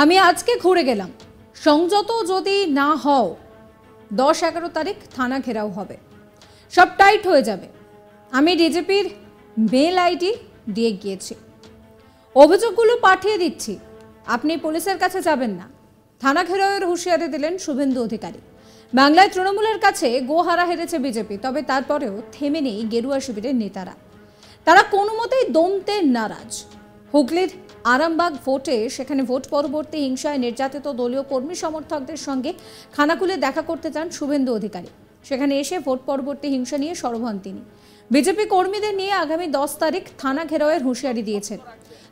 আমি আজকে ঘুরে গেলাম, সংযত যদি না হও 10-11 তারিখ থানা ঘেরাও হবে, সব টাইট হয়ে যাবে। আমি ডিজিপির মেল আইডি দিয়ে গিয়েছি, অভিযোগগুলো পাঠিয়ে দিচ্ছি, আপনি পুলিশের কাছে যাবেন না। থানা ঘেরাওয়ের হুঁশিয়ারি দিলেন শুভেন্দু অধিকারী। বাংলায় তৃণমূলের কাছে গোহারা হেরেছে বিজেপি, তবে তারপরেও থেমে নেই গেরুয়া শিবিরের নেতারা। তারা কোনো মতেই দমতে নারাজ। হুগলির আরামবাগ ভোটে সেখানে ভোট পরবর্তী হিংসায় নির্যাতিত দলীয় কর্মী সমর্থকদের সঙ্গে খানাকুলে দেখা করতে চান শুভেন্দু অধিকারী। সেখানে এসে ভোট পরবর্তী হিংসা নিয়ে সরব হন তিনি। বিজেপি কর্মীদের নিয়ে আগামী 10 তারিখ থানা ঘেরাওয়ের হুঁশিয়ারি দিয়েছেন।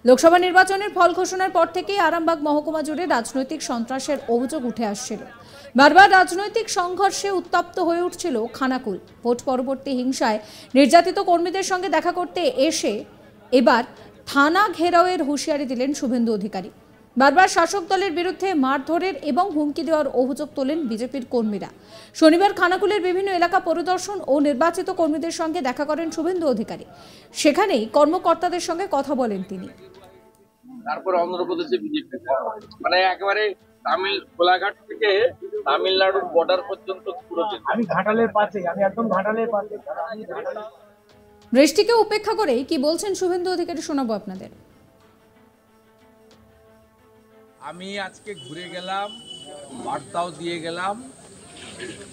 লোকসভা নির্বাচনের ফল ঘোষণার পর থেকেই আরামবাগ মহকুমা জুড়ে রাজনৈতিক সন্ত্রাসের অভিযোগ উঠে আসছিল। বারবার রাজনৈতিক সংঘর্ষে উত্তপ্ত হয়ে উঠছিল খানাকুল। ভোট পরবর্তী হিংসায় নির্যাতিত কর্মীদের সঙ্গে দেখা করতে এসে এবার থানা ঘেরাওয়ের হুঁশিয়ারি দিলেন শুভেন্দু অধিকারী। বারবার শাসক দলের বিরুদ্ধে মারধরের এবং হুমকি দেওয়ার অভিযোগ তোলেন বিজেপির কর্মীরা। শনিবার খানাকুলের বিভিন্ন এলাকা পরিদর্শন ও নির্বাচিত কর্মীদের সঙ্গে দেখা করেন শুভেন্দু অধিকারী। সেখানেই কর্মকর্তাদের সঙ্গে কথা বলেন তিনি। তারপর অন্ধ্রপ্রদেশে বিজেপি মানে একেবারে তামিল কোলাঘাট থেকে তামিলনাড়ুর বর্ডার পর্যন্ত পুরো আমি ঘাটালের পাশে, আমি একদম ঘাটালের পাশে। বৃষ্টিকে উপেক্ষা করেই কি বলছেন শুভেন্দু অধিকারী শোনাবো আপনাদের। আমি আজকে ঘুরে গেলাম, বার্তাও দিয়ে গেলাম,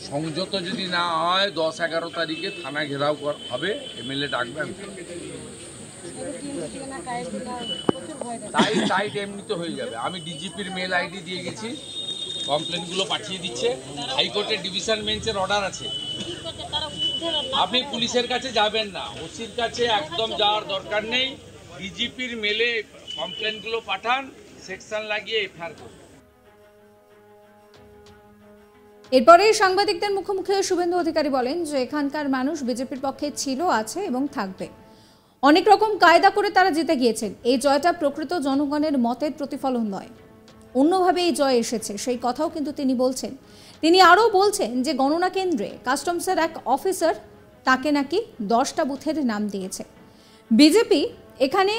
সংযত যদি না হয় 10-11 তারিখে থানা ঘেরাও হবে, এমএলএ ডাকবেন। টাইট এমনিতে হয়ে যাবে। আমি ডিজিপির মেল আইডি দিয়ে গেছি, কমপ্লেনগুলো পাঠিয়ে দিচ্ছে। হাইকোর্টের ডিভিশন বেঞ্চের অর্ডার আছে, আপনি পুলিশের কাছে যাবেন না, ওসির কাছে একদম যাওয়ার দরকার নেই। ডিজিপির মেলে কমপ্লেনগুলো পাঠান, সেকশন লাগিয়ে এফআইআর করুন। এরপরে সাংবাদিকদের মুখোমুখি শুভেন্দু অধিকারী বলেন যে এখানকার মানুষ বিজেপির পক্ষে ছিল, আছে এবং থাকবে। অনেক রকম কায়দা করে তারা জিতে গিয়েছেন। এই জয়টা প্রকৃত জনগণের মতের প্রতিফলন নয়, অন্যভাবে এই জয় এসেছে, সেই কথাও কিন্তু তিনি বলছেন। তিনি আরও বলছেন যে গণনা কেন্দ্রে কাস্টমসের এক অফিসার তাকে নাকি 10টা বুথের নাম দিয়েছে। বিজেপি এখানে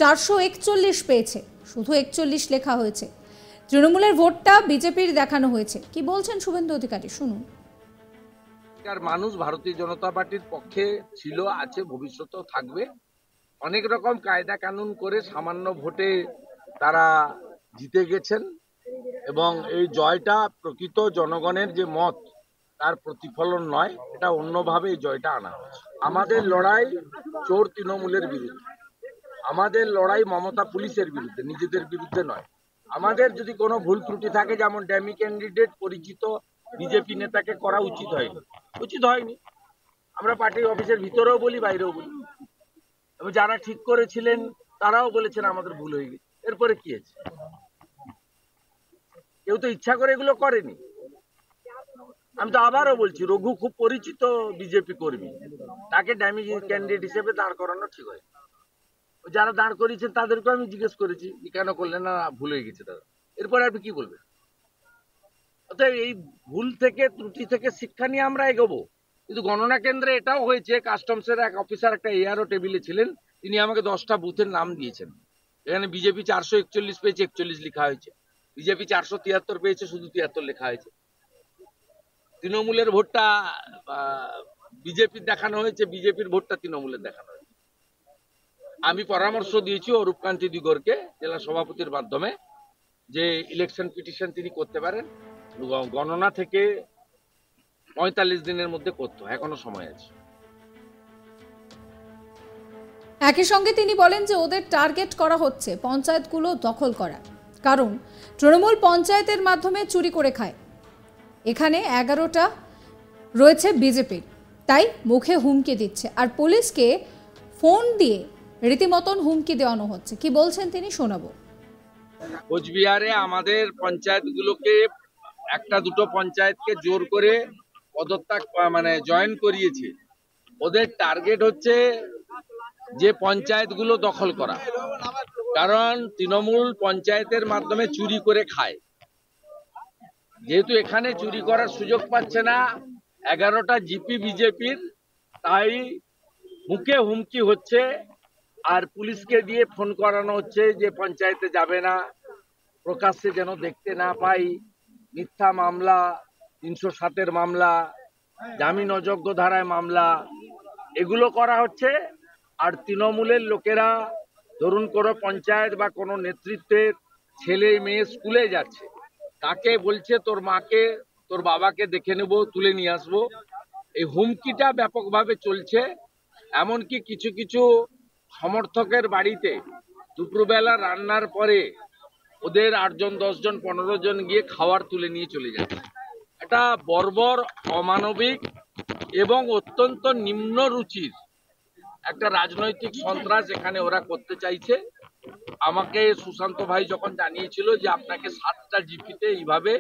441 পেয়েছে, শুধু 41 লেখা হয়েছে। তৃণমূলের ভোটটা বিজেপির দেখানো হয়েছে। কি বলছেন শুভেন্দু অধিকারী, শুনুন। মানুষ ভারতীয় জনতা পার্টির পক্ষে ছিল, আছে, ভবিষ্যতেও থাকবে। অনেক রকম কায়দা কানুন করে সামান্য ভোটে তারা জিতে গেছেন এবং এই জয়টা প্রকৃত জনগণের যে মত তার প্রতিফলন নয়, এটা অন্যভাবে এই জয়টা আনা হয়েছে। আমাদের লড়াই চোর তৃণমূলের বিরুদ্ধে, আমাদের লড়াই মমতা পুলিশের বিরুদ্ধে, নিজেদের বিরুদ্ধে নয়। আমাদের যদি কোনো ভুল ত্রুটি থাকে, যেমন ড্যামি ক্যান্ডিডেট পরিচিত বিজেপি নেতাকে করা উচিত হয়নি। আমরা পার্টির অফিসের ভিতরেও বলি, বাইরেও বলি, এবং যারা ঠিক করেছিলেন তারাও বলেছেন আমাদের ভুল হয়ে গেছে। এরপরে কি আছে? কেউ তো ইচ্ছা করে এগুলো করেনি। আমি তো আবারও বলছি, রঘু খুব পরিচিত বিজেপি কর্মী, তাকে ড্যামি ক্যান্ডিডেট হিসেবে দাঁড় করানো ঠিক হয়। যারা দাঁড় করিয়েছেন তাদেরকে আমি জিজ্ঞেস করেছি কেন করলেন না, ভুল হয়ে গেছে তারা। এরপরে আপনি কি বলবেন? অতএব এই ভুল থেকে, ত্রুটি থেকে শিক্ষা নিয়ে আমরা এগোবো। কিন্তু গণনা কেন্দ্রে এটাও হয়েছে, কাস্টমসের এক অফিসার একটা এআরও টেবিলে ছিলেন, তিনি আমাকে 10টা বুথের নাম দিয়েছেন। এখানে বিজেপি 441 পেয়েছে, 41 লেখা হয়েছে। বিজেপি 473 পেয়েছে, শুধু 73 লেখা হয়েছে। তৃণমূলের ভোটটা বিজেপির দেখানো হয়েছে, বিজেপির ভোটটা তৃণমূলের দেখানো হয়েছে। আমি পরামর্শ দিয়েছি অরূপকান্তি দিগরকে জেলা সভাপতির মাধ্যমে যে ইলেকশন পিটিশন তিনি করতে পারেন, গণনা থেকে 45 দিনের মধ্যে করতে হয়, এখনো সময় আছে। একই সঙ্গে তিনি বলেন যে ওদের টার্গেট করা হচ্ছে পঞ্চায়েতগুলো দখল করা, কারণ তৃণমূল পঞ্চায়েতের মাধ্যমে চুরি করে খায়। এখানে 11টা রয়েছে বিজেপির, তাই মুখে হুমকি দিচ্ছে, আর পুলিশকে ফোন দিয়ে রীতিমতন হুমকি দেওয়ানো হচ্ছে। কি বলছেন তিনি, শোনাবো। কোচবিহারে আমাদের পঞ্চায়েতগুলোকে, একটা দুটো পঞ্চায়েতকে জোর করে পদত্যাগ মানে জয়েন করিয়েছে। ওদের টার্গেট হচ্ছে যে পঞ্চায়েতগুলো দখল করা, কারণ তৃণমূল পঞ্চায়েতের মাধ্যমে চুরি করে খায়। যেহেতু এখানে চুরি করার সুযোগ পাচ্ছে না 11টা জিপি বিজেপির, তাই মুখে হুমকি হচ্ছে আর পুলিশকে দিয়ে ফোন করানো হচ্ছে যে পঞ্চায়েতে যাবে না, প্রকাশ্যে যেন দেখতে না পাই। মিথ্যা মামলা, ৩০৭-এর মামলা, জামিন অযোগ্য ধারায় মামলা, এগুলো করা হচ্ছে। আর তৃণমূলের লোকেরা ধরুন কোনো পঞ্চায়েত বা কোনো নেতৃত্বের ছেলে মেয়ে স্কুলে যাচ্ছে, তাকে বলছে তোর মাকে তোর বাবাকে দেখে নেব, তুলে নিয়ে আসবো। এই হুমকিটা ব্যাপকভাবে চলছে। এমনকি কিছু কিছু সমর্থকের বাড়িতে দুপুরবেলা রান্নার পরে ওদের ৮ জন ১০ জন ১৫ জন গিয়ে খাবার তুলে নিয়ে চলে যাচ্ছে। এটা বর্বর, অমানবিক এবং অত্যন্ত নিম্ন রুচির একটা রাজনৈতিক সন্ত্রাস এখানে ওরা করতে চাইছে। আমাকে সুশান্ত ভাই যখন জানিয়েছিল যে আপনাকে 7টা জিপিতে এইভাবে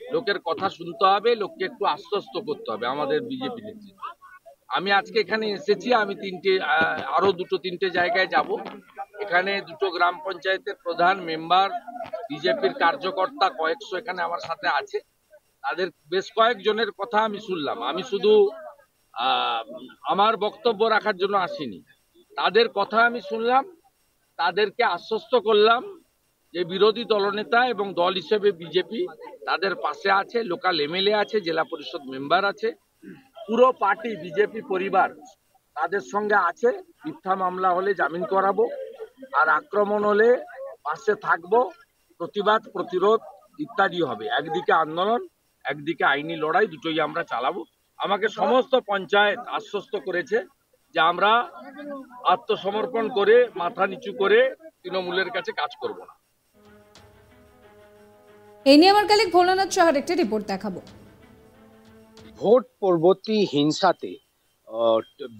লোকের কথা শুনতে হবে, লোককে একটু আশ্বস্ত করতে হবে আমাদের বিজেপি নেতৃত্ব, আমি আজকে এখানে এসেছি। আমি আরো 2-3টে জায়গায় যাব। এখানে 2টো গ্রাম পঞ্চায়েতের প্রধান, মেম্বার, বিজেপির কার্যকর্তা কয়েকশো এখানে আমার সাথে আছে। তাদের বেশ কয়েকজনের কথা আমি শুনলাম। আমি শুধু আমার বক্তব্য রাখার জন্য আসিনি, তাদের কথা আমি শুনলাম, তাদেরকে আশ্বস্ত করলাম যে বিরোধী দলনেতা এবং দল হিসেবে বিজেপি তাদের পাশে আছে, লোকাল এমএলএ আছে, জেলা পরিষদ মেম্বার আছে, পুরো পার্টি বিজেপি পরিবার তাদের সঙ্গে আছে। মিথ্যা মামলা হলে জামিন করাবো, আর আক্রমণ হলে পাশে থাকবো, প্রতিবাদ প্রতিরোধ ইত্যাদি হবে। একদিকে আন্দোলন, একদিকে আইনি লড়াই, দুটোই আমরা চালাবো। আমাকে সমস্ত পঞ্চায়েত আশ্বস্ত করেছে যে আমরা আত্মসমর্পণ করে মাথা নিচু করে তৃণমূলের কাছে কাজ করব না। এই নিয়ে আমার কালিক ভোলানাথ সাহার একটি রিপোর্ট দেখাবো। ভোট পরবর্তী হিংসাতে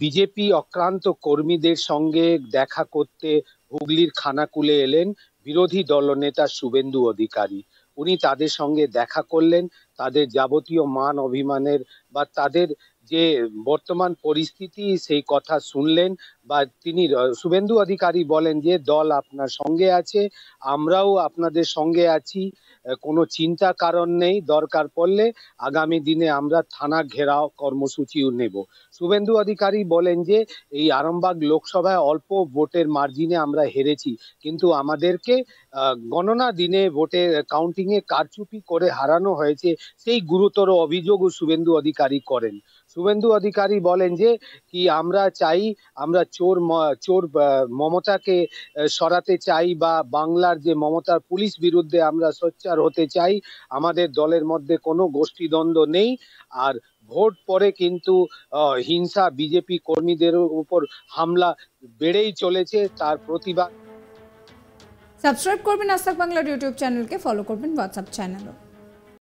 বিজেপি অক্রান্ত কর্মীদের সঙ্গে দেখা করতে হুগলির খানাকুলে এলেন বিরোধী দলনেতা শুভেন্দু অধিকারী। উনি তাদের সঙ্গে দেখা করলেন, তাদের যাবতীয় মান অভিমানের বা তাদের যে বর্তমান পরিস্থিতি সেই কথা শুনলেন। বা তিনি শুভেন্দু অধিকারী বলেন যে দল আপনার সঙ্গে আছে, আমরাও আপনাদের সঙ্গে আছি, কোনো চিন্তা কারণ নেই, দরকার পড়লে আগামী দিনে আমরা থানা ঘেরাও কর্মসূচিও নেব। শুভেন্দু অধিকারী বলেন যে এই আরামবাগ লোকসভায় অল্প ভোটের মার্জিনে আমরা হেরেছি, কিন্তু আমাদেরকে গণনা দিনে ভোটে কাউন্টিং এ কারচুপি করে হারানো হয়েছে, সেই গুরুতর অভিযোগও শুভেন্দু অধিকারী করেন। শুভেন্দু অধিকারী বলেন যে কি আমরা চাই, আমরা চোর মমতাকে সরাতে চাই, বা বাংলার যে মমতার পুলিশ বিরুদ্ধে আমরা সোচ্চার হতে চাই। আমাদের দলের মধ্যে কোনো গোষ্ঠীদ্বন্দ্ব নেই। আর ভোট পরে কিন্তু হিংসা, বিজেপি কর্মীদের উপর হামলা বেড়েই চলেছে, তার প্রতিবাদ। সাবস্ক্রাইব করবেন আজ তাক বাংলার ইউটিউব চ্যানেলকে, ফলো করবেন হোয়াটসঅ্যাপ চ্যানেলও।